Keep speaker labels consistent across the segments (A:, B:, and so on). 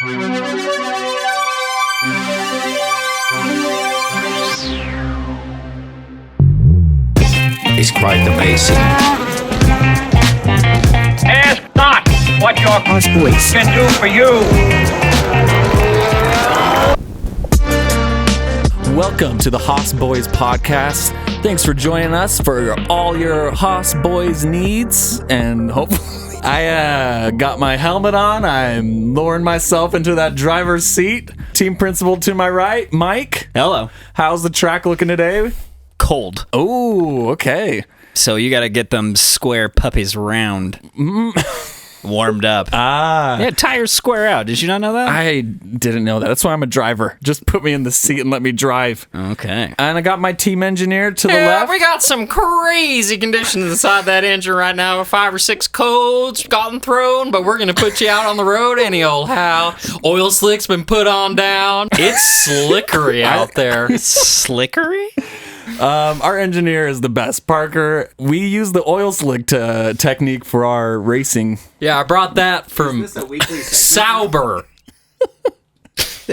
A: It's quite amazing.
B: Ask not what your
A: Us boys.
B: can do for you.
C: Welcome to the Hoss Boys podcast. Thanks for joining us for all your Hoss Boys needs, and hopefully I got my helmet on. I'm lowering myself into that driver's seat. Team principal to my right, Mike.
D: Hello.
C: How's the track looking today?
D: Cold.
C: Oh, okay.
D: So you got to get them square puppies round. Warmed up. Yeah, tires square out. Did you not know that?
C: I didn't know that. That's why I'm a driver. Just put me in the seat and let me drive.
D: Okay.
C: And I got my team engineer to the left.
E: We got some crazy conditions inside that engine right now. 5 or 6 codes gotten thrown, but we're gonna put you out on the road any old how. Oil slick's been put on down. It's slickery out there.
D: Slickery?
C: Our engineer is the best, Parker. We use the oil slick technique for our racing.
E: Yeah, I brought that from Sauber.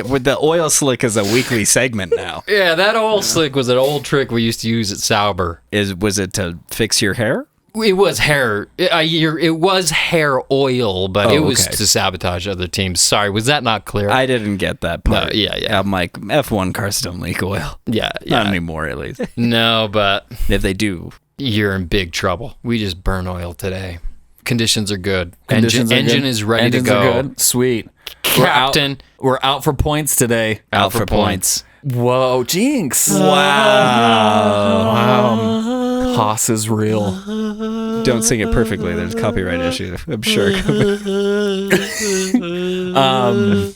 D: With the oil slick is a weekly segment now.
E: Yeah, that oil slick was an old trick we used to use at Sauber.
D: Was it to fix your hair?
E: It was hair. It was hair oil, but it was
D: okay.
E: to sabotage other teams. Sorry, was that not clear?
D: I didn't get that part.
E: No, yeah.
D: I'm like, F1 cars don't leak oil.
E: Yeah.
D: Not anymore, at least.
E: No, but
D: If they do.
E: you're in big trouble. We just burn oil today. Conditions are good.
C: Conditions are
E: Engine
C: good.
E: is ready
C: Engines
E: to go.
C: are good. Sweet.
E: Captain.
C: We're out for points today.
D: Out for points.
C: Whoa, jinx.
D: Wow.
C: Hoss is real.
D: Don't sing it perfectly. There's a copyright issue, I'm sure.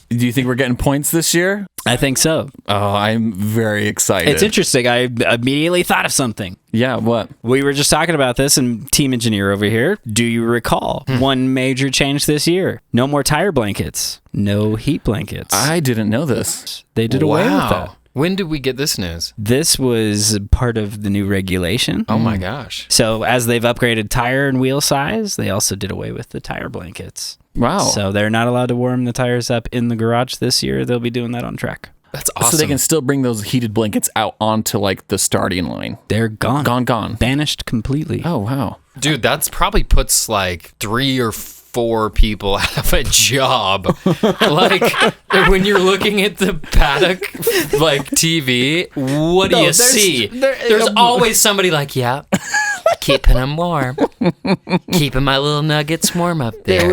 C: Do you think we're getting points this year?
D: I think so.
C: Oh, I'm very excited.
D: It's interesting. I immediately thought of something.
C: Yeah, what?
D: We were just talking about this, and team engineer over here, do you recall one major change this year? No more tire blankets. No heat blankets.
C: I didn't know this.
D: They did away with that.
E: When did we get this news?
D: This was part of the new regulation.
E: Oh my gosh.
D: So as they've upgraded tire and wheel size, they also did away with the tire blankets.
C: Wow.
D: So they're not allowed to warm the tires up in the garage this year. They'll be doing that on track.
E: That's awesome.
C: So they can still bring those heated blankets out onto like the starting line.
D: They're gone.
C: Gone.
D: Banished completely.
C: Oh, wow.
E: Dude, that's probably puts like 3 or 4 people out of a job. Like when you're looking at the paddock like TV, what do you see? There's always somebody like, yeah, keeping them warm, keeping my little nuggets warm up there.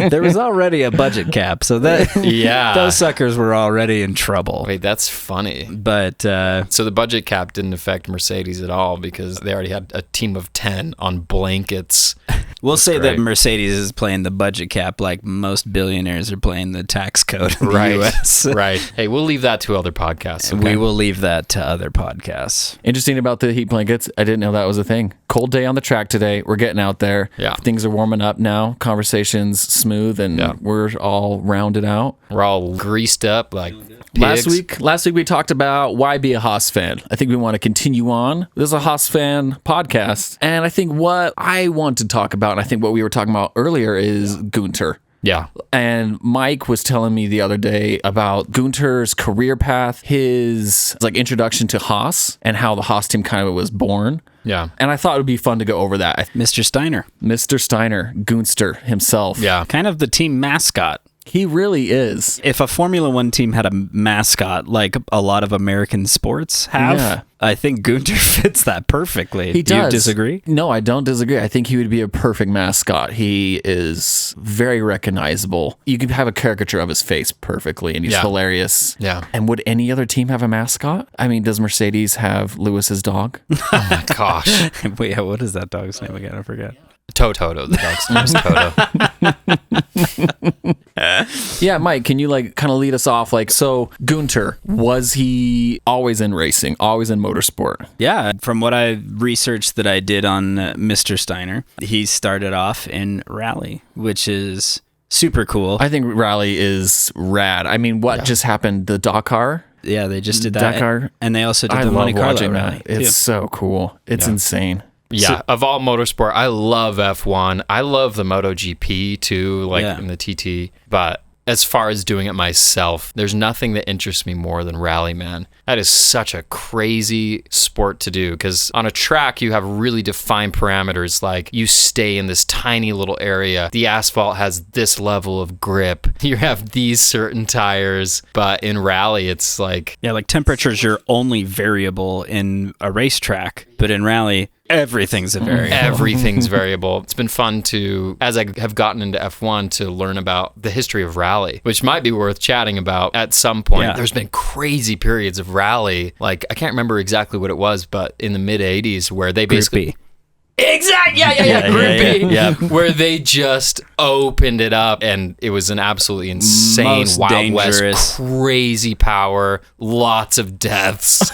D: There was already a budget cap, so that
E: Yeah.
D: those suckers were already in trouble.
E: Wait, that's funny.
D: But
E: So the budget cap didn't affect Mercedes at all because they already had a team of 10 on blankets.
D: we'll say that
E: great.
D: Mercedes is playing the budget cap like most billionaires are playing the tax code in the U.S.
E: Right. Hey, we'll leave that to other podcasts. Okay?
D: We will leave that to other podcasts.
C: Interesting about the heat blankets. I didn't know that was a thing. Cold day on the track today. We're getting out there.
E: Yeah.
C: Things are warming up now. Conversation's smooth and we're all rounded out.
E: We're all greased up like pigs.
C: Last week we talked about why be a Haas fan. I think we want to continue on. This is a Haas fan podcast. And I think what I want to talk about, and I think what we were talking about earlier is Guenther.
E: Yeah.
C: And Mike was telling me the other day about Guenther's career path, his like introduction to Haas and how the Haas team kind of was born.
E: Yeah.
C: And I thought it would be fun to go over that.
D: Mr. Steiner.
C: Mr. Steiner, Guenther himself.
E: Yeah.
D: Kind of the team mascot.
C: He really is.
D: If a Formula One team had a mascot like a lot of American sports have,
C: Yeah.
D: I think Guenther fits that perfectly.
C: He
D: Do
C: does.
D: you disagree?
C: No, I don't disagree. I think he would be a perfect mascot. He is very recognizable. You could have a caricature of his face perfectly, and he's hilarious.
E: Yeah.
C: And would any other team have a mascot? I mean, does Mercedes have Lewis's dog?
E: Oh my gosh.
D: Wait, what is that dog's name again? I forget.
E: Toto. The dog's name is Toto.
C: Yeah, Mike, can you like kind of lead us off? Like, so Guenther, was he always in racing, always in motorsport?
D: Yeah, from what I researched that I did on Mr. Steiner, he started off in rally, which is super cool.
C: I think rally is rad. I mean, what just happened? The Dakar?
D: Yeah, they just did that.
C: Dakar?
D: And they also did
C: I
D: the
C: love
D: Monte Carlo
C: watching
D: rally.
C: that. It's so cool. It's insane.
E: Yeah, of all motorsport, I love F1. I love the MotoGP too, like in the TT. But as far as doing it myself, there's nothing that interests me more than rally, man. That is such a crazy sport to do because on a track, you have really defined parameters. Like you stay in this tiny little area. The asphalt has this level of grip. You have these certain tires. But in rally, it's like...
D: Yeah, like temperature's your only variable in a racetrack. But in rally, everything's a variable.
E: Everything's variable. It's been fun to, as I have gotten into F1, to learn about the history of rally, which might be worth chatting about at some point.
D: Yeah.
E: There's been crazy periods of rally. Like, I can't remember exactly what it was, but in the mid-'80s where they basically...
D: Group B.
E: Exactly. Yeah. Group B.
D: Yeah.
E: Where they just opened it up and it was an absolutely insane
D: Most
E: Wild
D: dangerous.
E: West, crazy power, lots of deaths.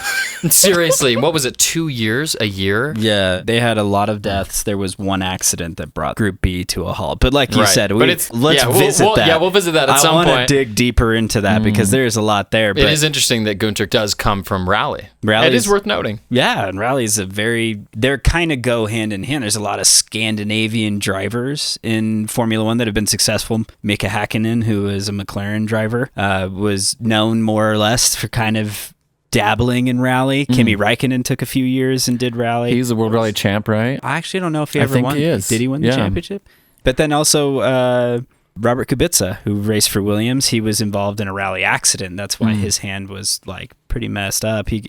E: Seriously, what was it, 2 years, a year?
D: Yeah, they had a lot of deaths. There was one accident that brought Group B to a halt. But like you
E: Right.
D: said,
E: But
D: let's
E: yeah,
D: visit that.
E: Yeah, we'll visit that at some
D: I want
E: point.
D: to dig deeper into that because there's a lot there. But
E: It is interesting that Guenther does come from rally.
D: Rally's-
E: It is worth noting.
D: yeah, and rallies they're kind of go hand in hand. There's a lot of Scandinavian drivers in Formula One that have been successful. Mika Hakkinen, who is a McLaren driver, was known more or less for kind of dabbling in rally. Kimi Räikkönen took a few years and did rally.
C: He's a World Rally champ, right?
D: I actually don't know if he
C: I
D: ever
C: think
D: won.
C: he is.
D: Did he win the
C: Yeah.
D: championship? But then also Robert Kubica, who raced for Williams, he was involved in a rally accident. That's why his hand was like pretty messed up. He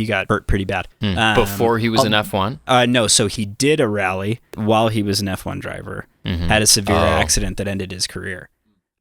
D: got hurt pretty bad.
E: Before he was in F1?
D: No, so he did a rally while he was an F1 driver, had a severe accident that ended his career.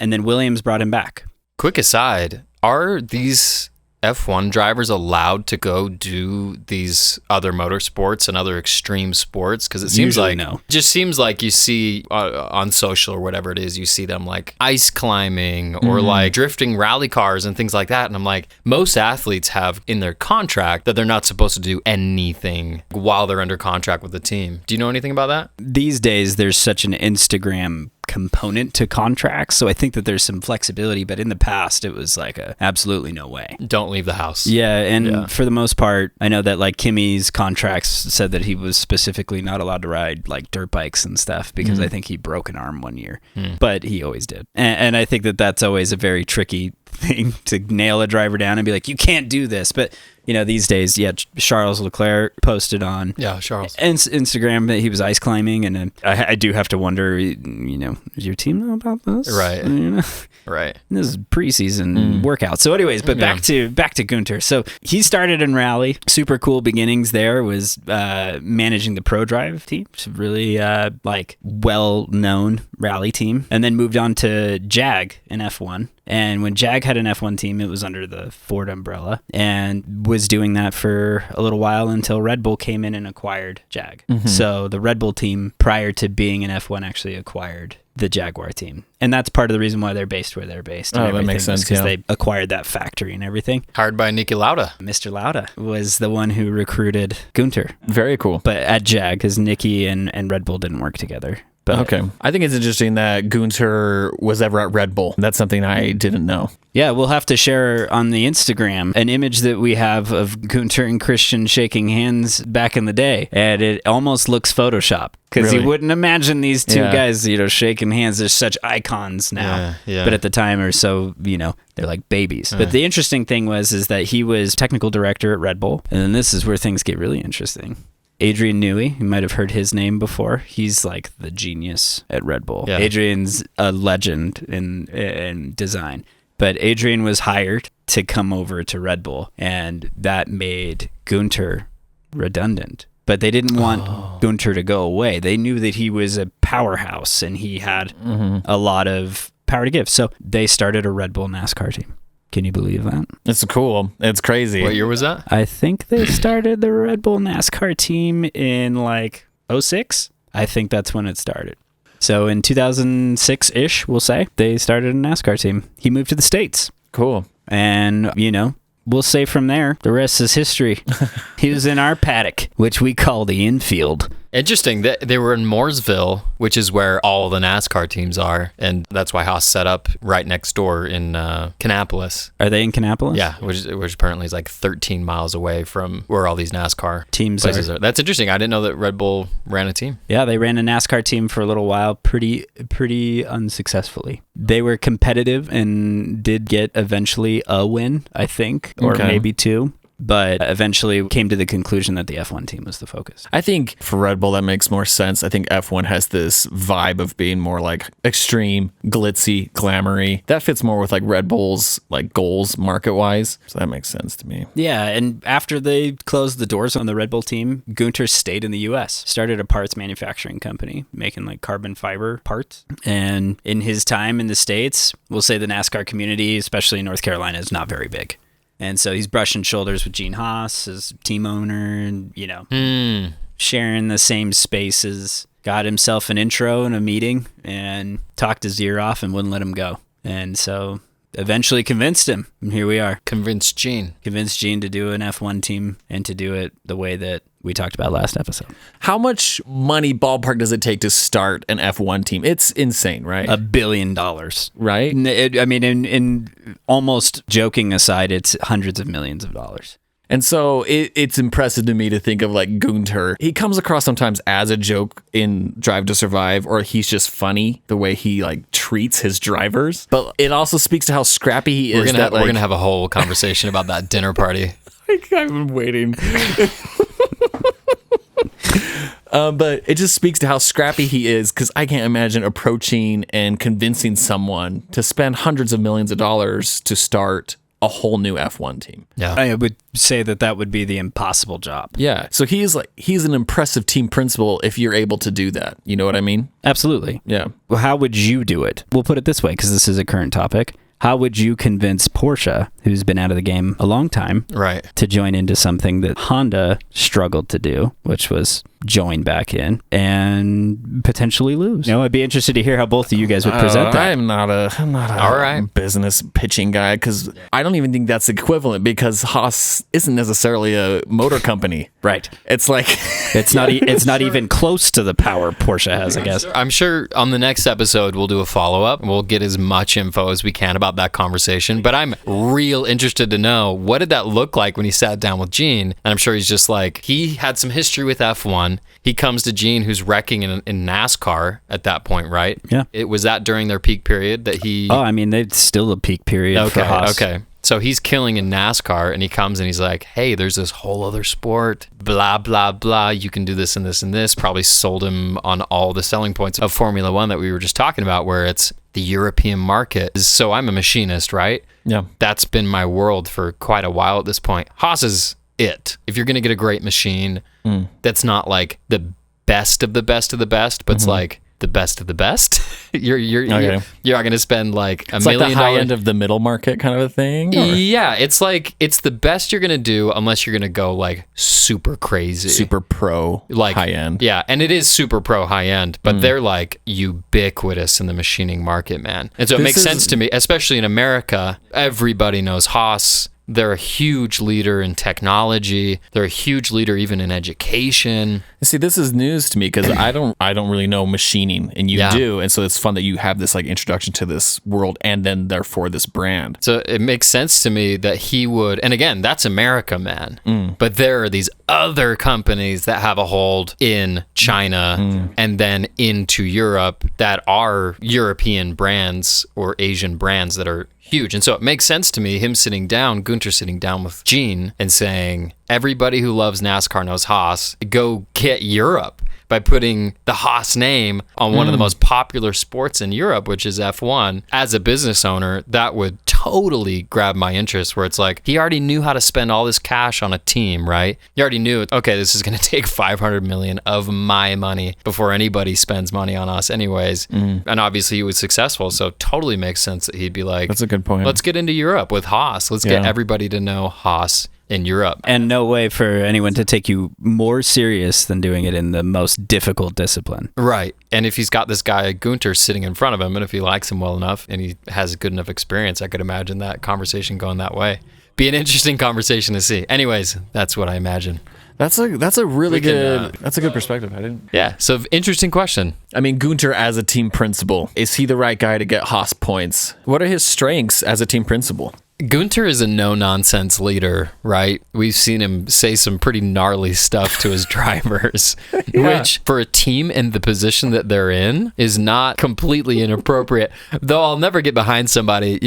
D: And then Williams brought him back.
E: Quick aside, are these F1 drivers allowed to go do these other motorsports and other extreme sports? Because it seems
D: Usually
E: like
D: no.
E: just seems like you see on social or whatever it is, you see them like ice climbing or like drifting rally cars and things like that. And I'm like, most athletes have in their contract that they're not supposed to do anything while they're under contract with the team. Do you know anything about that?
D: These days, there's such an Instagram component to contracts, so I think that there's some flexibility, but in the past, it was like absolutely no way.
E: Don't leave the house.
D: Yeah, and for the most part, I know that like Kimi's contracts said that he was specifically not allowed to ride like dirt bikes and stuff because I think he broke an arm one year, but he always did. And I think that that's always a very tricky thing to nail a driver down and be like, you can't do this. But you know, these days, Charles Leclerc posted on
E: Charles.
D: Instagram that he was ice climbing, and I do have to wonder, you know, does your team know about this?
E: Right.
D: You know?
E: Right.
D: This is preseason workout. So anyways, but back to Guenther. So he started in rally. Super cool beginnings there was managing the Pro Drive team. It's a really like well-known rally team. And then moved on to Jag in F1. And when Jag had an F1 team, it was under the Ford umbrella and was doing that for a little while until Red Bull came in and acquired Jag. So the Red Bull team, prior to being in F1, actually acquired the Jaguar team. And that's part of the reason why they're based where they're based.
C: Oh, that makes sense,
D: because
C: yeah.
D: they acquired that factory and everything.
E: Hired by Niki Lauda.
D: Mr. Lauda was the one who recruited Guenther.
C: Very cool.
D: But at Jag, because Niki and Red Bull didn't work together. But
C: Okay. I think it's interesting that Guenther was ever at Red Bull. That's something I didn't know.
D: yeah, we'll have to share on the Instagram an image that we have of Guenther and Christian shaking hands back in the day. And it almost looks Photoshop because
C: Really?
D: you wouldn't imagine these two
C: Yeah.
D: guys, you know, shaking hands. They're such icons now.
E: Yeah.
D: But at the time are so, you know, they're like babies. But the interesting thing is that he was technical director at Red Bull. And then this is where things get really interesting. Adrian Newey, you might have heard his name before. He's like the genius at Red Bull.
E: Yeah.
D: Adrian's a legend in design. But Adrian was hired to come over to Red Bull, and that made Guenther redundant. But they didn't want Guenther to go away. They knew that he was a powerhouse and he had a lot of power to give. So they started a Red Bull NASCAR team. Can you believe that?
C: It's cool. It's crazy.
E: What year was that?
D: I think they started the Red Bull NASCAR team in like 06. I think that's when it started. So in 2006-ish, we'll say, they started a NASCAR team. He moved to the States.
C: Cool.
D: And, you know, we'll say from there, the rest is history. He was in our paddock, which we call the infield.
E: Interesting. They were in Mooresville, which is where all the NASCAR teams are. And that's why Haas set up right next door in Kannapolis.
D: Are they in Kannapolis?
E: Yeah, which apparently is like 13 miles away from where all these NASCAR
D: Teams
E: places are. That's interesting. I didn't know that Red Bull ran a team.
D: Yeah, they ran a NASCAR team for a little while, pretty unsuccessfully. They were competitive and did get eventually a win, I think, or maybe two. But eventually came to the conclusion that the F1 team was the focus.
C: I think for Red Bull, that makes more sense. I think F1 has this vibe of being more like extreme, glitzy, glamoury. That fits more with like Red Bull's like goals market-wise. So that makes sense to me.
D: Yeah, and after they closed the doors on the Red Bull team, Guenther stayed in the U.S., started a parts manufacturing company, making like carbon fiber parts. And in his time in the States, we'll say the NASCAR community, especially in North Carolina, is not very big. And so he's brushing shoulders with Gene Haas as team owner and, sharing the same spaces. Got himself an intro and a meeting and talked his ear off and wouldn't let him go. And so eventually convinced him. And here we are.
E: Convinced Gene
D: to do an F1 team and to do it the way that we talked about last episode.
C: How much money ballpark does it take to start an F1 team? It's insane, right?
D: $1 billion.
C: Right?
D: In almost joking aside, it's hundreds of millions of dollars.
C: And so it's impressive to me to think of like Guenther. He comes across sometimes as a joke in Drive to Survive, or he's just funny the way he like treats his drivers. But it also speaks to how scrappy he is.
E: We're gonna have a whole conversation about that dinner party.
C: I've been waiting. But it just speaks to how scrappy he is, because I can't imagine approaching and convincing someone to spend hundreds of millions of dollars to start a whole new F1 team.
E: Yeah.
D: I would say that would be the impossible job.
C: Yeah. So he's an impressive team principal if you're able to do that. You know what I mean?
D: Absolutely.
C: Yeah.
D: Well, how would you do it? We'll put it this way, because this is a current topic. How would you convince Porsche, who's been out of the game a long time,
E: right,
D: to join into something that Honda struggled to do, which was join back in and potentially lose? I'd be interested to hear how both of you guys would present that.
C: I'm not a business pitching guy, because I don't even think that's equivalent, because Haas isn't necessarily a motor company.
D: Right.
C: It's like
D: it's not even close to the power Porsche has, I guess.
E: I'm sure on the next episode we'll do a follow-up and we'll get as much info as we can about that conversation. But I'm real interested to know, what did that look like when he sat down with Gene? And I'm sure he's just like, he had some history with F1. He comes to Gene, who's wrecking in NASCAR at that point, right?
D: Yeah.
E: It was that during their peak period that he...
D: Oh, I mean, it's still a peak period for Haas.
E: Okay. So he's killing in NASCAR, and he comes and he's like, hey, there's this whole other sport, blah, blah, blah. You can do this and this and this. Probably sold him on all the selling points of Formula One that we were just talking about, where it's the European market. So I'm a machinist, right?
C: Yeah.
E: That's been my world for quite a while at this point. Haas is it. If you're going to get a great machine that's not like the best of the best of the best, but it's like the best of the best, you're not going to spend like $1 million.
C: Like the high end of the middle market kind of a thing? Or?
E: Yeah, it's like, it's the best you're going to do unless you're going to go like super crazy.
C: Super pro, like high end.
E: Yeah, and it is super pro high end, but they're like ubiquitous in the machining market, man. And so it makes sense to me, especially in America. Everybody knows Haas. They're a huge leader in technology. They're a huge leader even in education.
C: See, this is news to me, because I don't really know machining, and you do, and so it's fun that you have this like introduction to this world, and then therefore this brand.
E: So it makes sense to me that he would, and again, that's America, man. But there are these other companies that have a hold in China and then into Europe that are European brands or Asian brands that are huge. And so it makes sense to me, him sitting down, Guenther sitting down with Gene and saying, everybody who loves NASCAR knows Haas. Go get Europe by putting the Haas name on one of the most popular sports in Europe, which is F1. As a business owner, that would totally grab my interest, where it's like, he already knew how to spend all this cash on a team, right? He already knew, okay, this is going to take $500 million of my money before anybody spends money on us anyways. And obviously he was successful, so totally makes sense that he'd be like,
C: that's a good point.
E: Let's get into Europe with Haas. Let's get everybody to know Haas in Europe.
D: And no way for anyone to take you more serious than doing it in the most difficult discipline.
E: Right. And if he's got this guy, Guenther, sitting in front of him, and if he likes him well enough and he has good enough experience, I could imagine that conversation going that way. Be an interesting conversation to see. Anyways, that's what I imagine.
C: That's a really
E: We can,
C: good that's a good perspective. I didn't.
E: Yeah. So interesting question.
C: I mean, Guenther as a team principal, is he the right guy to get Haas points? What are his strengths as a team principal?
E: Guenther is a no-nonsense leader, right? We've seen him say some pretty gnarly stuff to his drivers, which for a team in the position that they're in is not completely inappropriate. Though I'll never get behind somebody,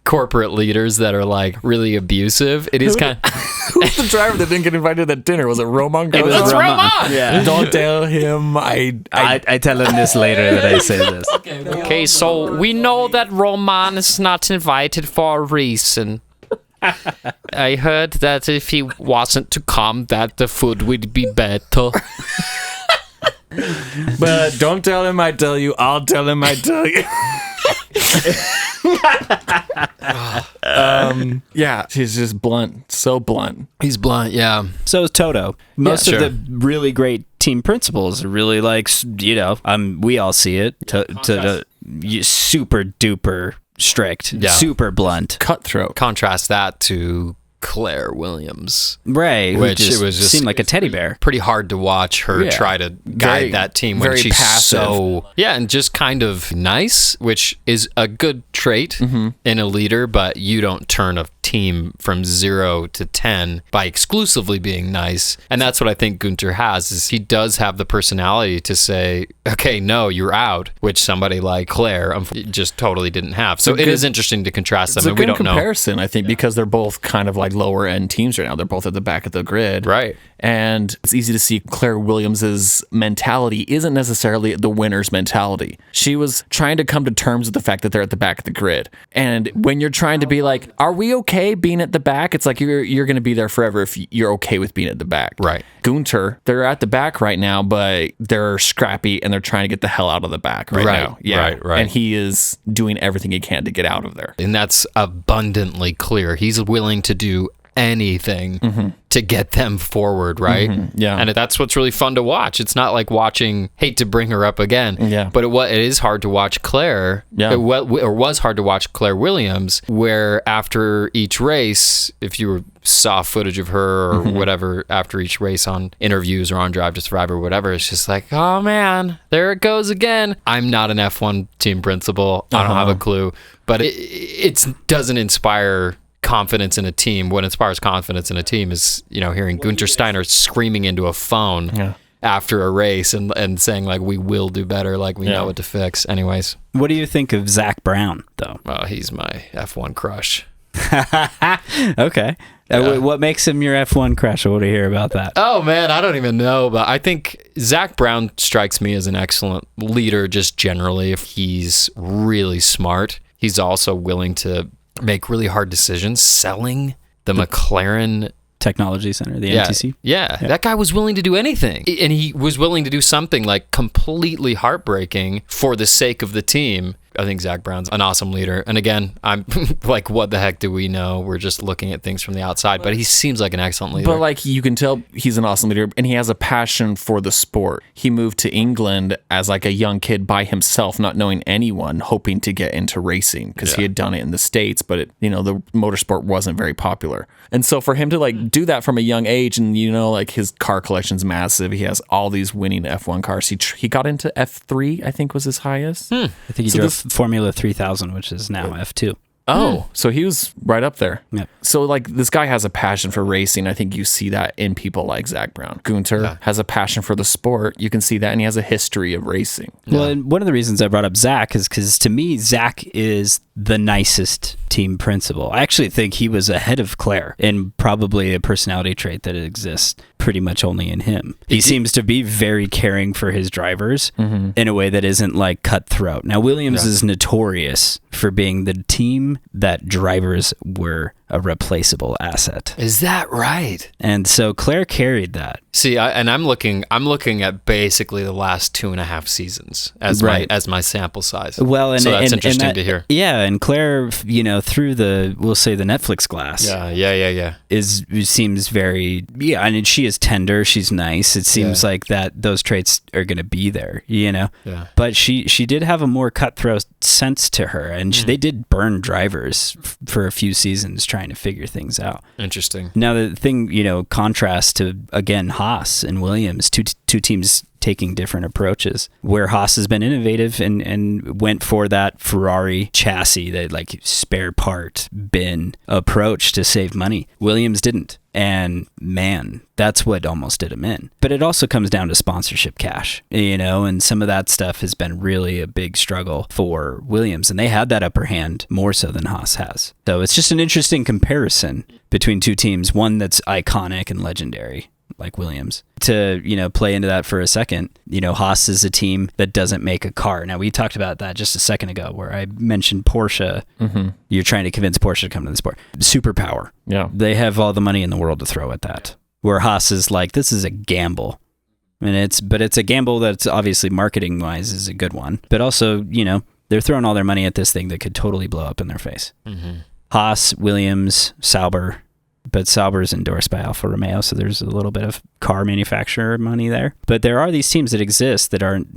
E: corporate leaders that are like really abusive. It is kind of...
C: Who's the driver that didn't get invited to that dinner? Was it Roman?
D: It was
E: That's
D: Roman.
E: Roman!
D: Yeah.
C: Don't tell him
D: I tell him this later that I say this.
E: Okay, so we know that Roman is not invited for a reason. I heard that if he wasn't to come, that the food would be better.
C: But don't tell him I tell you. I'll tell him I tell you. Yeah, he's just blunt. So blunt.
E: He's blunt, yeah.
D: So is Toto. Most
E: Yeah,
D: of
E: sure.
D: the really great team principals are really like, we all see it. Super duper strict,
E: Yeah.
D: super blunt.
C: Cutthroat.
E: Contrast that to Claire Williams.
D: Right. who
E: Which it was just-
D: seemed like a teddy bear.
E: Pretty hard to watch her
C: Yeah.
E: try to guide
C: Very-
E: that team when
C: very
E: she's
C: passive.
E: and just kind of nice, which is a good trait in a leader, but you don't turn a team from 0 to 10 by exclusively being nice. And that's what I think Guenther has, is he does have the personality to say, okay, no, you're out, which somebody like Claire just totally didn't have. So it is interesting to contrast them,
C: It's a
E: and we
C: good
E: don't know.
C: comparison, I think, because they're both kind of like lower end teams right now. They're both at the back of the grid.
E: Right.
C: And it's easy to see Claire Williams's mentality isn't necessarily the winner's mentality. She was trying to come to terms with the fact that they're at the back of the grid. And when you're trying to be like, are we okay being at the back? It's like you're going to be there forever if you're okay with being at the back.
E: Right.
C: Guenther, they're at the back right now, but they're scrappy and they're trying to get the hell out of the back right now. Yeah.
E: Right.
C: And he is doing everything he can to get out of there.
E: And that's abundantly clear. He's willing to do anything to get them forward, right?
C: Yeah.
E: And that's what's really fun to watch. It's not like watching, hate to bring her up again, but it is hard to watch Claire, or was hard to watch Claire Williams, where after each race, if you saw footage of her or whatever after each race on interviews or on Drive to Survive or whatever, it's just like, oh man, there it goes again. I'm not an F1 team principal. I don't have a clue, but it doesn't inspire confidence in a team. What inspires confidence in a team is, hearing Guenther Steiner screaming into a phone after a race and saying like, we will do better, like we know what to fix. Anyways.
D: What do you think of Zach Brown, though?
E: Well, he's my F1 crush.
D: Okay. What makes him your F1 crush? I want to hear about that.
E: Oh man, I don't even know, but I think Zach Brown strikes me as an excellent leader just generally. If he's really smart, he's also willing to make really hard decisions. Selling the McLaren
D: Technology Center, the NTC.
E: Yeah, that guy was willing to do anything. And he was willing to do something like completely heartbreaking for the sake of the team. I think Zach Brown's an awesome leader. And again, I'm like, what the heck do we know? We're just looking at things from the outside, but he seems like an excellent leader.
C: But like, you can tell he's an awesome leader and he has a passion for the sport. He moved to England as like a young kid by himself, not knowing anyone, hoping to get into racing because he had done it in the States, but the motorsport wasn't very popular. And so for him to like do that from a young age, and like his car collection's massive. He has all these winning F1 cars. He got into F3, I think was his highest.
D: I think he drove Formula 3000, which is now F2.
C: Oh, so he was right up there.
D: Yeah.
C: So like this guy has a passion for racing. I think you see that in people like Zach Brown. Guenther has a passion for the sport. You can see that, and he has a history of racing.
D: Well, and one of the reasons I brought up Zach is because to me, Zach is the nicest team principal. I actually think he was ahead of Claire in probably a personality trait that exists pretty much only in him. He seems to be very caring for his drivers in a way that isn't like cutthroat. Now, Williams is notorious for being the team that drivers were a replaceable asset.
E: Is that right?
D: And so Claire carried that.
E: See, I'm looking at basically the last 2.5 seasons as my sample size.
D: Well, and
E: so that's
D: and
E: interesting to hear.
D: Yeah, and Claire, through we'll say the Netflix glass.
E: Yeah.
D: Seems very and she is tender. She's nice. It seems like that those traits are going to be there. Yeah. But she did have a more cutthroat sense to her, and they did burn drivers for a few seasons trying trying to figure things out.
E: Interesting.
D: Now, the thing, contrast to, again, Haas and Williams, two teams taking different approaches, where Haas has been innovative and went for that Ferrari chassis, that like spare part bin approach to save money. Williams didn't. And man, that's what almost did him in. But it also comes down to sponsorship cash, and some of that stuff has been really a big struggle for Williams. And they had that upper hand more so than Haas has. So it's just an interesting comparison between two teams, one that's iconic and legendary, like Williams. To, play into that for a second, Haas is a team that doesn't make a car. Now, we talked about that just a second ago, where I mentioned Porsche. Mm-hmm. You're trying to convince Porsche to come to the sport. Superpower.
C: Yeah.
D: They have all the money in the world to throw at that. Where Haas is like, this is a gamble. And it's a gamble that's obviously marketing-wise is a good one. But also, they're throwing all their money at this thing that could totally blow up in their face. Mm-hmm. Haas, Williams, Sauber. But Sauber is endorsed by Alfa Romeo, so there's a little bit of car manufacturer money there. But there are these teams that exist that aren't,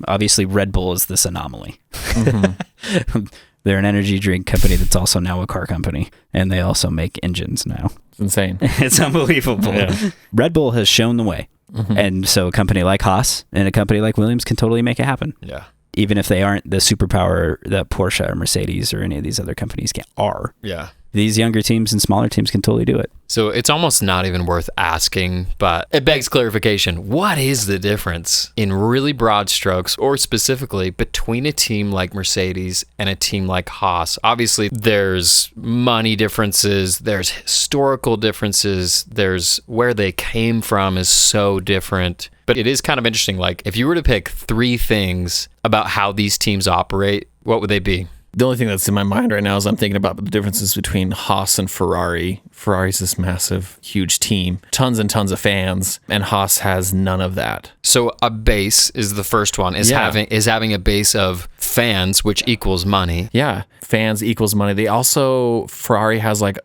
D: obviously Red Bull is this anomaly. Mm-hmm. They're an energy drink company that's also now a car company, and they also make engines now.
C: It's insane.
D: It's unbelievable. Yeah. Red Bull has shown the way. Mm-hmm. And so a company like Haas and a company like Williams can totally make it happen.
E: Yeah.
D: Even if they aren't the superpower that Porsche or Mercedes or any of these other companies are.
E: Yeah.
D: These younger teams and smaller teams can totally do it.
E: So it's almost not even worth asking, but it begs clarification. What is the difference in really broad strokes, or specifically between a team like Mercedes and a team like Haas? Obviously, there's money differences, there's historical differences, there's where they came from is so different. But it is kind of interesting. Like, if you were to pick 3 things about how these teams operate, what would they be?
C: The only thing that's in my mind right now is I'm thinking about the differences between Haas and Ferrari. Ferrari's this massive, huge team, tons and tons of fans, and Haas has none of that.
E: So a base is the first one, having a base of fans, which equals money.
C: Yeah, fans equals money. They also, Ferrari has a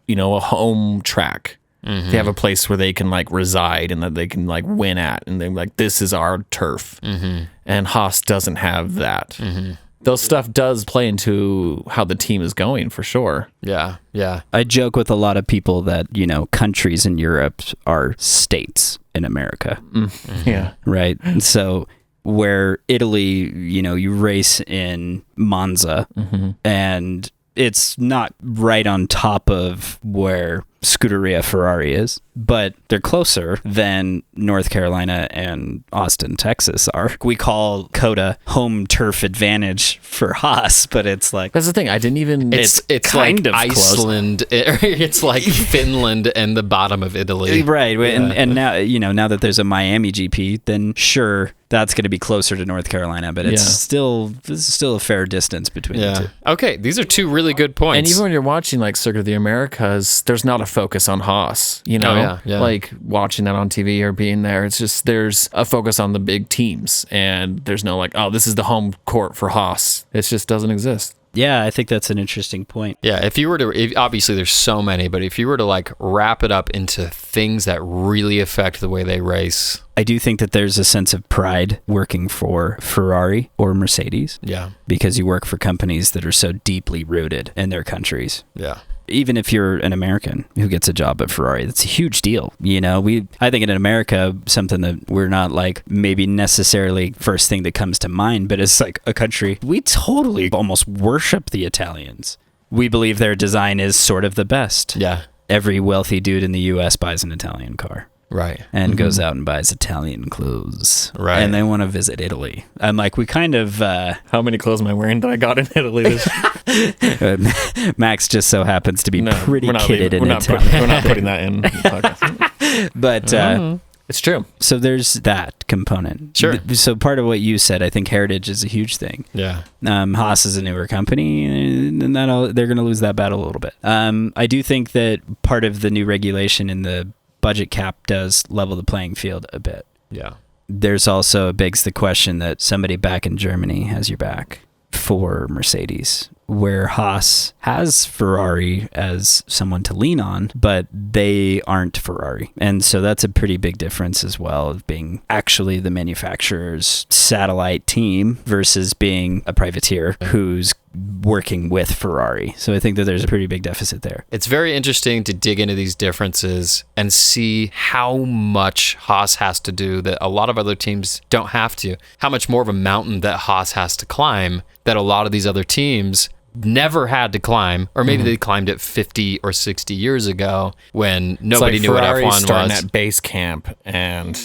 C: home track. Mm-hmm. They have a place where they can reside and that they can win at, and they're this is our turf. Mm-hmm. And Haas doesn't have that. Mm-hmm. Those stuff does play into how the team is going, for sure.
E: Yeah, yeah.
D: I joke with a lot of people that, countries in Europe are states in America.
C: Mm-hmm. Yeah.
D: Right? And so where Italy, you race in Monza, mm-hmm. and it's not right on top of where Scuderia Ferrari is, but they're closer than North Carolina and Austin, Texas are. We call COTA home turf advantage for Haas, but it's
C: that's the thing. I didn't even.
E: It's kind of Iceland. It's like Finland and the bottom of Italy,
D: right? Yeah. And now, now that there's a Miami GP, then sure, that's going to be closer to North Carolina, but it's still a fair distance between the two.
E: Okay, these are 2 really good points.
C: And even when you're watching Circuit of the Americas, there's not a focus on Haas, watching that on TV or being there. It's just there's a focus on the big teams, and there's no this is the home court for Haas. It just doesn't exist.
D: Yeah, I think that's an interesting point.
E: Yeah, if you were to, obviously there's so many, but if you were to wrap it up into things that really affect the way they race.
D: I do think that there's a sense of pride working for Ferrari or Mercedes.
E: Yeah. Because
D: you work for companies that are so deeply rooted in their countries.
E: Yeah.
D: Even if you're an American who gets a job at Ferrari, that's a huge deal. I think in America, something that we're not maybe necessarily first thing that comes to mind, but it's a country, we totally almost worship the Italians. We believe their design is sort of the best.
E: Yeah.
D: Every wealthy dude in the U.S. buys an Italian car.
E: Right.
D: And goes out and buys Italian clothes.
E: Right.
D: And they want to visit Italy. I'm we kind of...
C: How many clothes am I wearing that I got in Italy?
D: Max just so happens to be pretty kitted in Italy.
C: We're not putting that in the podcast.
D: But...
C: it's true.
D: So there's that component.
E: Sure.
D: So part of what you said, I think heritage is a huge thing.
E: Yeah.
D: Haas is a newer company, and they're going to lose that battle a little bit. I do think that part of the new regulation in the budget cap does level the playing field a bit.
E: Yeah.
D: There's also begs the question that somebody back in Germany has your back for Mercedes where Haas has Ferrari as someone to lean on, but they aren't Ferrari. And so that's a pretty big difference as well, of being actually the manufacturer's satellite team versus being a privateer who's working with Ferrari. So I think that there's a pretty big deficit there.
E: It's very interesting to dig into these differences and see how much Haas has to do that a lot of other teams don't have to. How much more of a mountain that Haas has to climb that a lot of these other teams never had to climb, or maybe they climbed it 50 or 60 years ago when nobody knew
C: Ferrari's
E: what F1
C: starting
E: was.
C: at base camp, and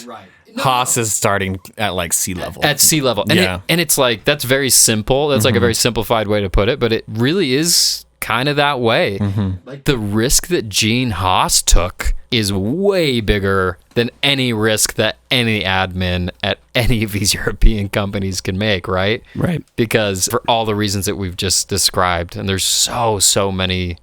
C: Haas is starting at like sea level.
E: At sea level. And, and it's like, that's very simple. That's like a very simplified way to put it, but it really is kind of that way. Like the risk that Gene Haas took is way bigger than any risk that any admin at any of these European companies can make, right?
D: Right.
E: Because for all the reasons that we've just described, and there's so many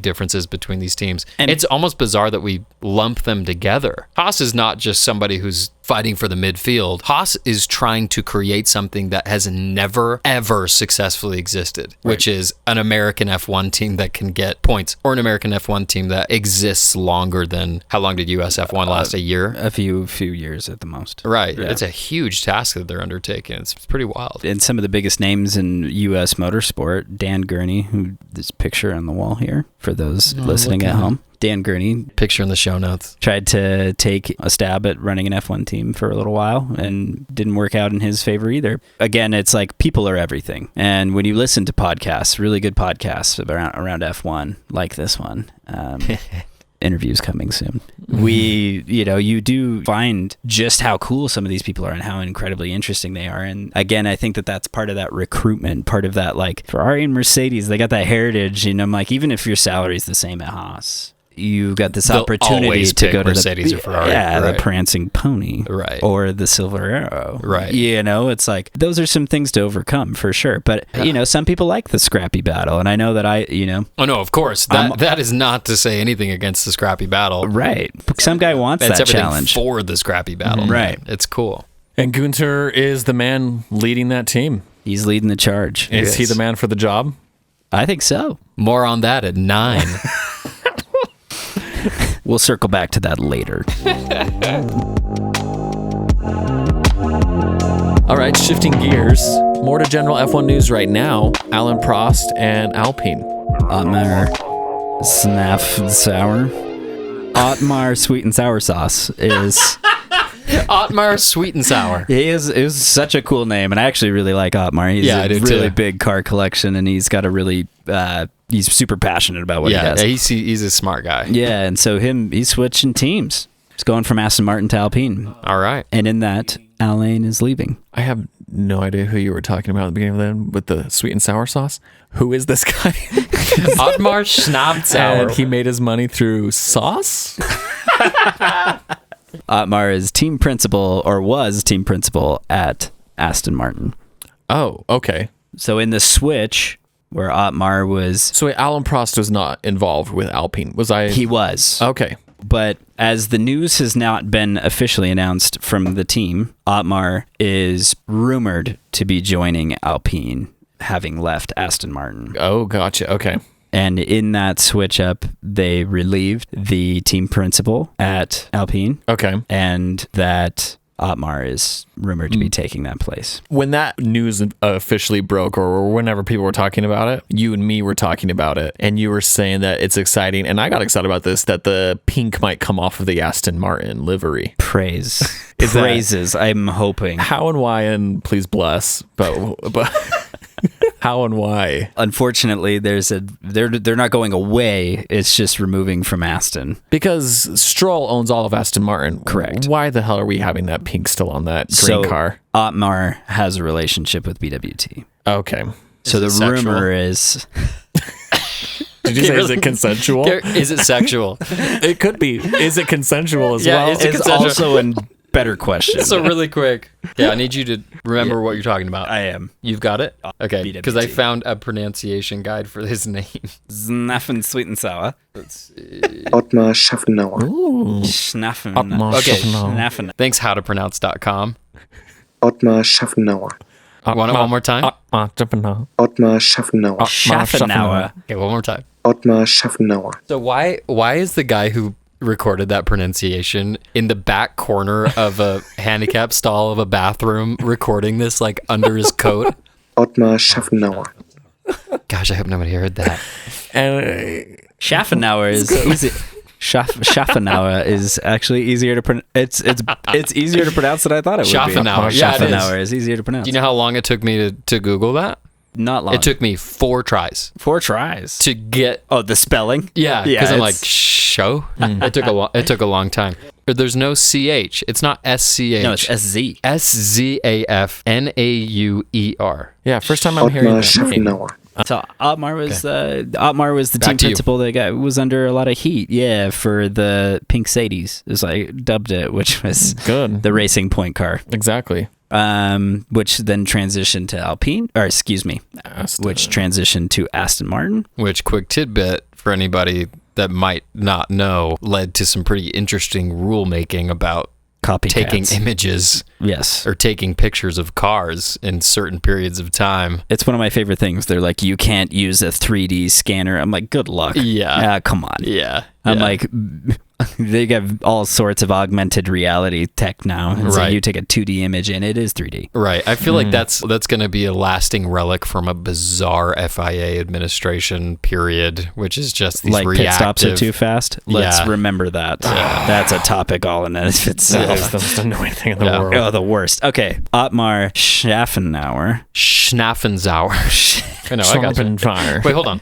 E: differences between these teams. And it's almost bizarre that we lump them together. Haas is not just somebody who's fighting for the midfield. Haas is trying to create something that has never, ever successfully existed, which is an American F1 team that can get points, or an American F1 team that exists longer than, how long did US F1 last? A year?
D: A few years at the most.
E: Right.
D: Yeah.
E: It's a huge task that they're undertaking. It's pretty wild.
D: And some of the biggest names in U.S. motorsport, Dan Gurney, who this picture on the wall here for those listening at home. Dan Gurney
E: Picture in the show notes.
D: tried to take a stab at running an F1 team for a little while and didn't work out in his favor either. Again, it's like people are everything. And when you listen to podcasts, really good podcasts around F1, like this one, interviews coming soon. You do find just how cool some of these people are and how incredibly interesting they are. And again, I think that that's part of that recruitment, part of that, like Ferrari and Mercedes, they got that heritage. And I'm like, even if your salary is the same at Haas, you got this
E: They'll
D: opportunity
E: always
D: to
E: pick
D: go to
E: Mercedes
D: the
E: or Ferrari,
D: the
E: right.
D: prancing pony,
E: Right.
D: or the silver arrow,
E: Right.
D: It's like those are some things to overcome for sure. But some people like the scrappy battle, and I know that
E: Oh no, of course. That is not to say anything against the scrappy battle.
D: right. Some guy wants
E: It's
D: that
E: everything
D: challenge.
E: for the scrappy battle.
D: Right.
E: It's cool.
C: And Guenther is the man leading that team.
D: He's leading the charge.
C: Is he the man for the job?
D: I think so.
E: More on that at 9.
D: We'll circle back to that later.
C: All right, shifting gears. More to general F1 news right now. Alain Prost and Alpine.
D: Otmar Snaf Sour. Otmar Sweet and Sour Sauce is...
E: Otmar Sweet and Sour.
D: It was such a cool name, and I actually really like Otmar. He's
E: Yeah, I do
D: really
E: too.
D: big car collection, and he's got a really... he's super passionate about what he does.
E: He's a smart guy.
D: Yeah, and so he's switching teams. He's going from Aston Martin to Alpine.
E: All right.
D: And in that, Alain is leaving.
C: I have no idea who you were talking about at the beginning of that with the sweet and sour sauce. Who is this guy?
E: Otmar Schnabzauer.
C: And he made his money through sauce?
D: Otmar is team principal, or was team principal at Aston Martin.
C: Oh, okay.
D: So in the switch where Otmar was...
C: So wait, Alain Prost was not involved with Alpine. Was I?
D: He was.
C: Okay.
D: But as the news has not been officially announced from the team, Otmar is rumored to be joining Alpine, having left Aston Martin.
C: Oh, gotcha. Okay.
D: And in that switch up, they relieved the team principal at Alpine.
C: Okay.
D: And that Otmar is rumored to be taking that place.
C: When that news officially broke, or whenever people were talking about it, you and me were talking about it, and you were saying that it's exciting, and I got excited about this, that the pink might come off of the Aston Martin livery. Praises,
D: I'm hoping.
C: How and why, and please bless, but how and why?
D: Unfortunately, they're not going away. It's just removing from Aston.
C: Because Stroll owns all of Aston Martin.
D: Correct.
C: Why the hell are we having that pink still on that green car?
D: Otmar has a relationship with BWT.
C: Okay.
D: So the
E: sexual?
D: rumor is...
C: Did you say, is it consensual?
E: Is it sexual?
C: It could be. Is it consensual as
E: Yeah,
C: well?
E: is it
D: It's
E: consensual?
D: also a better question.
E: So really quick. Yeah, I need you to remember what you're talking about.
D: I am.
E: You've got it? Okay,
D: BWT.
E: because I found a pronunciation guide for his name.
D: Snaffen Sweet and Sour.
F: Otmar Schaffenauer.
D: Schnaffen.
C: Otmar
E: Okay.
C: Schaffenauer.
D: Schnaffen.
E: Thanks, howtopronounce.com.
F: Otmar Schaffenauer.
E: One more time.
F: Ottmar Schaffenauer.
D: Schaffenauer.
E: Okay, one more time.
F: Ottmar Schaffenauer.
E: So why is the guy who recorded that pronunciation in the back corner of a handicap stall of a bathroom recording this like under his coat?
F: Ottmar Schaffenauer.
E: Gosh, I hope nobody heard that.
C: And
D: Schaffenauer is easy. Schaffenauer is actually easier to pronounce. It's easier to pronounce than I thought it would
E: Schaffenauer.
D: be.
E: Yeah, it is.
D: Schaffenauer is easier to pronounce.
E: Do you know how long it took me to Google that?
D: Not long.
E: It took me 4 tries
D: 4 tries
E: to get.
D: Oh, the spelling.
E: Yeah, because I'm like
D: it's-
E: show. It took a long time. There's no ch. It's not SCH.
D: No, it's SZ.
E: SZAFNAUER.
C: yeah, first time I'm hearing
F: Ottmar
C: that name.
F: Schaffenauer.
D: So Ottmar was the
E: Back
D: team
E: to you.
D: principal that was under a lot of heat. Yeah, for the Pink Sadies, as I dubbed it, which was
C: Good.
D: the Racing Point car.
C: Exactly.
D: Which then transitioned to Alpine, or excuse me, which transitioned to Aston Martin.
E: Which, quick tidbit for anybody that might not know, led to some pretty interesting rulemaking about
D: Copycats.
E: taking images
D: Yes.
E: or taking pictures of cars in certain periods of time.
D: It's one of my favorite things. They're like, you can't use a 3D scanner. I'm like, good luck.
E: Yeah.
D: Come on.
E: Yeah.
D: I'm
E: yeah.
D: like, they have all sorts of augmented reality tech now. And so
E: Right.
D: you take a 2D image and it is 3D.
E: Right. I feel like that's going to be a lasting relic from a bizarre FIA administration period, which is just these
D: Like
E: reactive.
D: pit stops are too fast. Let's
E: Yeah.
D: remember that. That's a topic all in
C: That
D: itself.
C: is the most annoying thing in the
E: Yeah.
C: world.
D: Oh, the worst. Okay. Ottmar Schaffenauer.
E: Schnaffensauer. I know, I got you.
C: Fire.
E: Wait, hold on.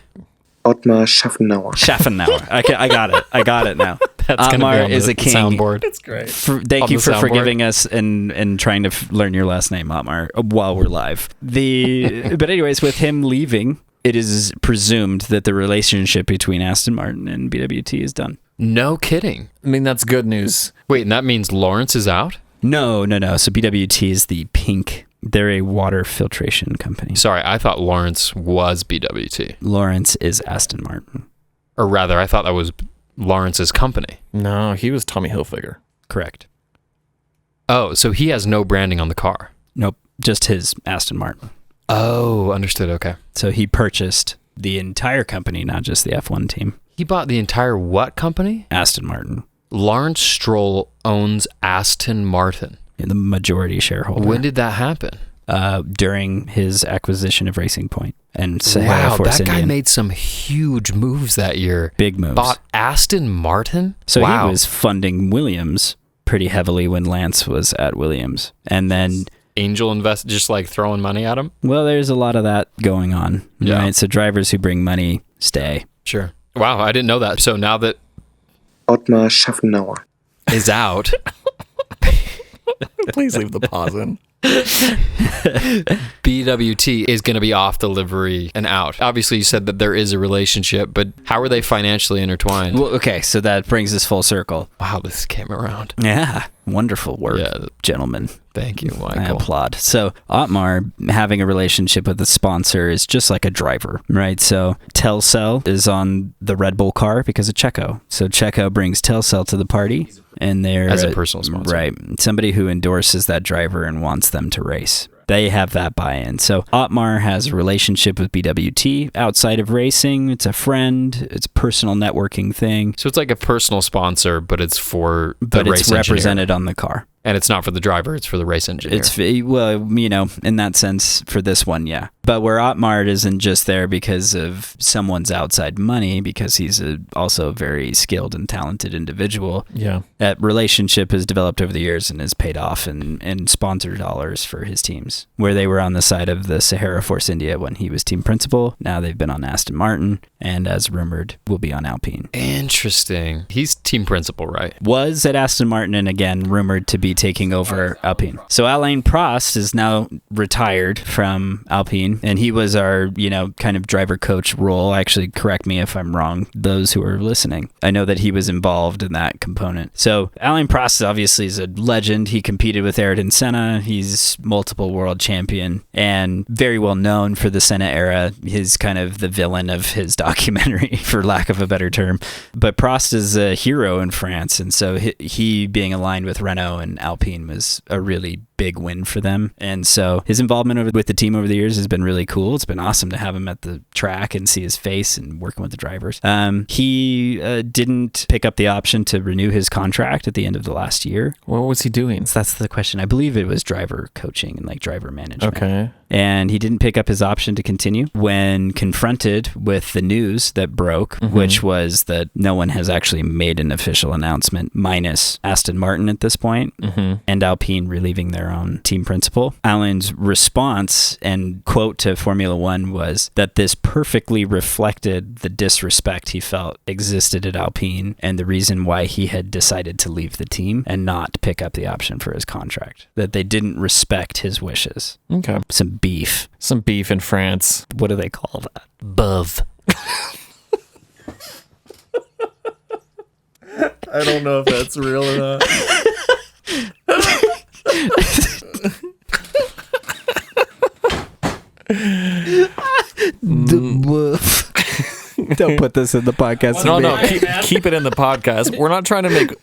F: Ottmar Schaffenauer.
D: Schaffenauer. I got it. I got it now.
E: That's going to be
D: Ottmar
E: on
D: is
E: the
D: a king.
E: soundboard.
C: great.
D: Thank
E: On
D: you
E: the
D: for
E: soundboard.
D: forgiving us and trying to learn your last name, Ottmar, while we're live. But anyways, with him leaving, it is presumed that the relationship between Aston Martin and BWT is done.
E: No kidding.
C: I mean, that's good news.
E: Wait, and that means Lawrence is out?
D: No. So BWT is the pink. They're a water filtration company.
E: Sorry, I thought Lawrence was BWT.
D: Lawrence is Aston Martin.
E: Or rather, I thought that was Lawrence's company.
C: No, he was Tommy Hilfiger.
D: Correct.
E: Oh, so he has no branding on the car.
D: Nope, just his Aston Martin.
E: Oh, understood. Okay.
D: So he purchased the entire company, not just the F1 team.
E: He bought the entire what company?
D: Aston Martin,
E: Lawrence Stroll owns Aston Martin.
D: the majority shareholder.
E: When did that happen?
D: During his acquisition of Racing Point and Sahara
E: Wow,
D: Force
E: that guy
D: Indian.
E: made some huge moves that year.
D: Big moves.
E: Bought Aston Martin?
D: So
E: wow.
D: he was funding Williams pretty heavily when Lance was at Williams. And then,
E: Angel invest, just like throwing money at him?
D: well, there's a lot of that going on.
E: Yeah.
D: Right? So drivers who bring money stay.
E: Sure. Wow, I didn't know that. So now that
F: Ottmar Schaffenauer.
E: is out,
C: Please leave the pause in.
E: BWT is going to be off the livery and out. Obviously, you said that there is a relationship, but how are they financially intertwined?
D: Well, okay, so that brings us full circle.
E: Wow, this came around.
D: Yeah, wonderful work,
E: Yeah.
D: gentlemen.
E: Thank you,
D: I
E: Michael.
D: applaud. So Ottmar having a relationship with a sponsor is just like a driver, right? So Telcel is on the Red Bull car because of Checo. So Checo brings Telcel to the party, and they're
E: As a personal sponsor.
D: right? Somebody who endorses that driver and wants them to race. They have that buy-in. So Ottmar has a relationship with BWT outside of racing. It's a friend. It's a personal networking thing,
E: So it's like a personal sponsor, but it's for the
D: but
E: race
D: it's
E: engineer.
D: represented on the car.
E: And it's not for the driver, it's for the race engineer.
D: It's, well, you know, in that sense, for this one, yeah. But where Ottmar isn't just there because of someone's outside money, because he's also a very skilled and talented individual.
C: Yeah.
D: That relationship has developed over the years and has paid off in sponsor dollars for his teams. Where they were on the side of the Sahara Force India when he was team principal, now they've been on Aston Martin, and as rumored, will be on Alpine.
E: Interesting. He's team principal, right?
D: Was at Aston Martin and again rumored to be taking over Alpine. So Alain Prost is now retired from Alpine, and he was our, you know, kind of driver coach role. Actually, correct me if I'm wrong, those who are listening. I know that he was involved in that component. So Alain Prost obviously is a legend. He competed with Ayrton Senna. He's multiple world champion and very well known for the Senna era. He's kind of the villain of his documentary, for lack of a better term. But Prost is a hero in France, and so he being aligned with Renault and Alpine was a really big win for them. And so his involvement with the team over the years has been really cool. It's been awesome to have him at the track and see his face and working with the drivers. He didn't pick up the option to renew his contract at the end of the last year.
C: What was he doing?
D: So that's the question. I believe it was driver coaching and like driver management.
C: Okay.
D: And he didn't pick up his option to continue when confronted with the news that broke, which was that no one has actually made an official announcement, minus Aston Martin at this point, and Alpine relieving their own team principal. Alain's response and quote to Formula One was that this perfectly reflected the disrespect he felt existed at Alpine and the reason why he had decided to leave the team and not pick up the option for his contract, that they didn't respect his wishes.
C: Okay.
D: Some beef.
C: Some beef in France.
D: What do they call that?
E: Buv.
C: I don't know if that's real or not.
D: Don't put this in the podcast.
C: No, keep it in the podcast. We're not trying to make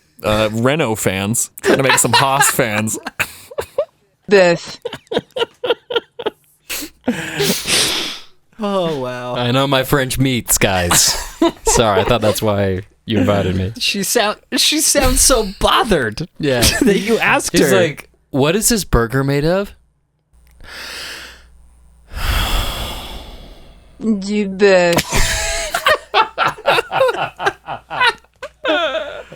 C: Renault fans. Trying to make some Haas fans.
G: This.
D: Oh, wow.
E: I know my French meats, guys. Sorry, I thought that's why you invited me.
D: She sounds so bothered.
E: Yeah.
D: That you asked
E: He's
D: her.
E: like, what is this burger made of?
G: Du bœuf.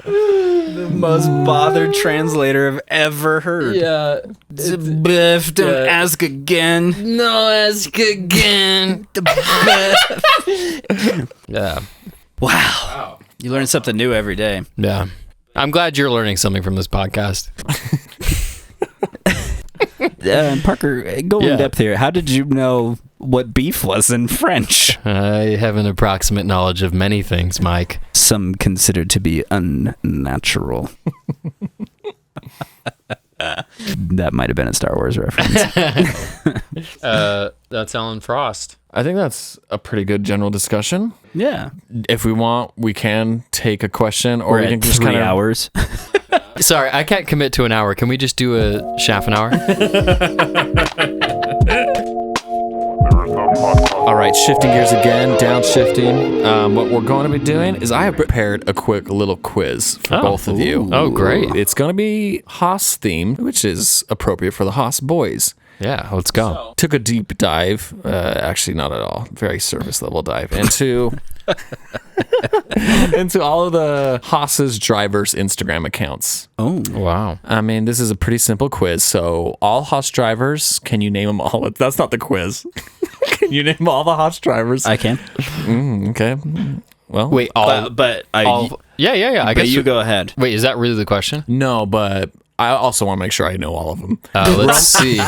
D: The most bothered translator I've ever heard.
E: Yeah.
D: Don't ask again.
E: No, ask again. Yeah.
D: Wow. You learn something new every day.
E: Yeah. I'm glad you're learning something from this podcast.
D: Parker, go in depth here. How did you know what beef was in French?
E: I have an approximate knowledge of many things, Mike.
D: Some considered to be unnatural. That might have been a Star Wars reference.
E: That's Alain Prost.
C: I think that's a pretty good general discussion.
D: Yeah.
C: If we want, we can take a question, or
D: We're
C: we can
D: at
C: just
D: 3
C: kind of
D: hours.
E: Sorry, I can't commit to an hour. Can we just do a half an hour?
C: All right, shifting gears again, downshifting. What we're going to be doing is I have prepared a quick little quiz for both of you.
E: Oh, great.
C: It's going to be Haas themed, which is appropriate for the Haas boys.
E: Yeah, let's go.
C: Took a deep dive, actually not at all, very surface level dive into into all of the Haas's drivers' Instagram accounts.
D: Oh,
E: Wow.
C: I mean, this is a pretty simple quiz. So all Haas drivers, can you name them all? That's not the quiz. Can you name all the Haas drivers?
D: I can.
C: Okay. Well,
E: Wait, all.
D: But
E: Yeah. I guess
D: you go ahead.
E: Wait, is that really the question?
C: no, but I also want to make sure I know all of them.
E: Let's see.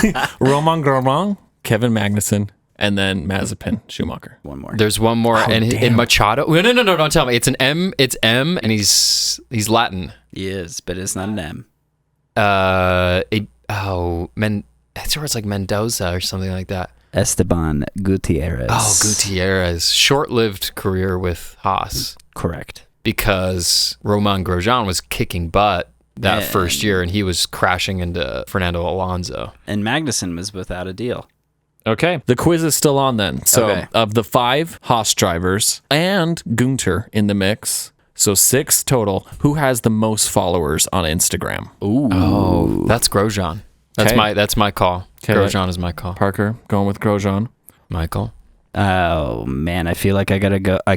C: Romain Grosjean, Kevin Magnussen, and then Mazepin, Schumacher.
D: One more.
E: There's one more, and
C: damn.
E: in Machado. No, don't tell me. It's an M. It's M, and he's Latin.
D: He is, but it's not an M.
E: That's where it's like Mendoza or something like that.
D: Esteban Gutierrez.
E: Oh, Gutierrez. Short-lived career with Haas
D: Correct.
E: because Romain Grosjean was kicking butt that first year, and he was crashing into Fernando Alonso.
D: And Magnussen was without a deal.
C: Okay. The quiz is still on then. So
D: Okay.
C: of the 5 Haas drivers and Guenther in the mix, so 6 total, who has the most followers on Instagram?
D: Ooh.
E: Oh, that's Grosjean. That's
C: Okay.
E: my call.
C: Okay.
E: Grosjean is my call.
C: Parker, going with Grosjean.
E: Michael.
D: Oh, man. I feel like I got to go. I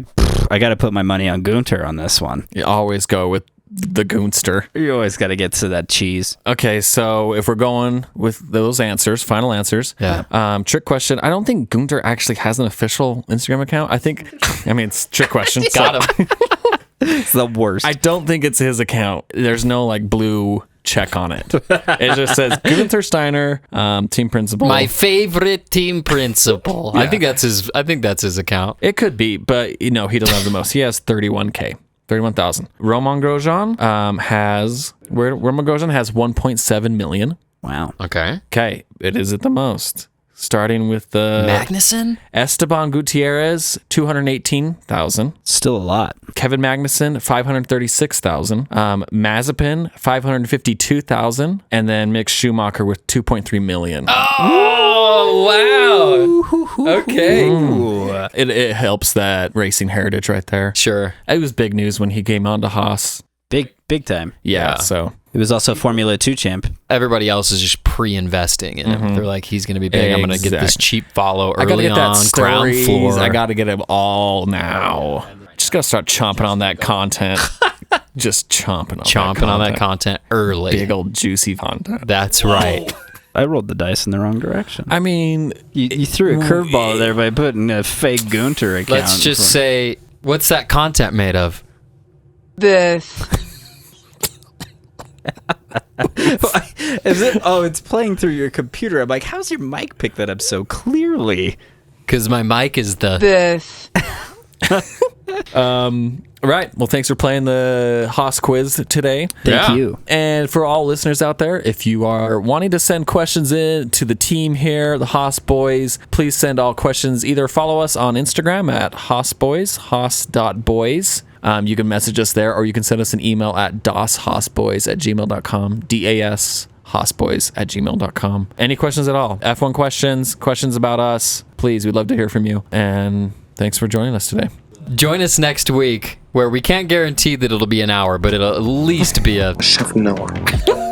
D: got to put my money on Guenther on this one.
C: You always go with the Goonster.
D: You always got to get to that cheese.
C: Okay, so if we're going with those answers, final answers.
E: Yeah.
C: Trick question. I don't think Guenther actually has an official Instagram account. It's a trick question.
E: Got him.
D: It's the worst.
C: I don't think it's his account. There's no like blue check on it. It just says Guenther Steiner, team principal.
E: My favorite team principal. I think that's his account.
C: It could be, but he doesn't have the most. He has 31,000. 31,000. Romain Grosjean has 1.7 million.
D: Wow.
E: Okay.
C: Okay, it is at the most. starting with the
E: Magnuson?
C: Esteban Gutierrez, 218,000.
D: Still a lot.
C: Kevin Magnussen, 536,000. Mazepin, 552,000. And then Mick Schumacher with 2.3 million.
E: Oh, wow. Okay.
C: It helps that racing heritage right there.
E: Sure.
C: It was big news when he came on to Haas.
D: Big time.
C: Yeah.
E: Yeah.
C: So
D: He was also Formula 2 champ.
E: Everybody else is just pre-investing in him. They're like, he's going to be big. I'm going to get this
C: Exactly.
E: cheap follow
C: I gotta
E: early
C: get that
E: on, ground
C: stories.
E: floor.
C: I gotta get it all now. Just gotta start chomping on that content. Just chomping
E: on that content early.
C: Big old juicy content.
E: That's right.
D: I rolled the dice in the wrong direction.
C: I mean,
D: You threw a curveball there by putting a fake Guenther account.
E: Let's just say, what's that content made of?
G: Boof.
D: Is it? Oh, it's playing through your computer. I'm like, how's your mic pick that up so clearly?
E: Because my mic is the...
G: Boof.
C: right. Well, thanks for playing the Haas quiz today.
D: Thank you.
C: And for all listeners out there, if you are wanting to send questions in to the team here, the Haas Boys, please send all questions. Either follow us on Instagram at Haas Boys, haas.boys. You can message us there, or you can send us an email at dashaasboys@gmail.com, DAS hossboys@gmail.com. Any questions at all? F1 questions about us, please. We'd love to hear from you. And thanks for joining us today.
E: Join us next week, where we can't guarantee that it'll be an hour, but it'll at least be a...
F: Schaffenauer.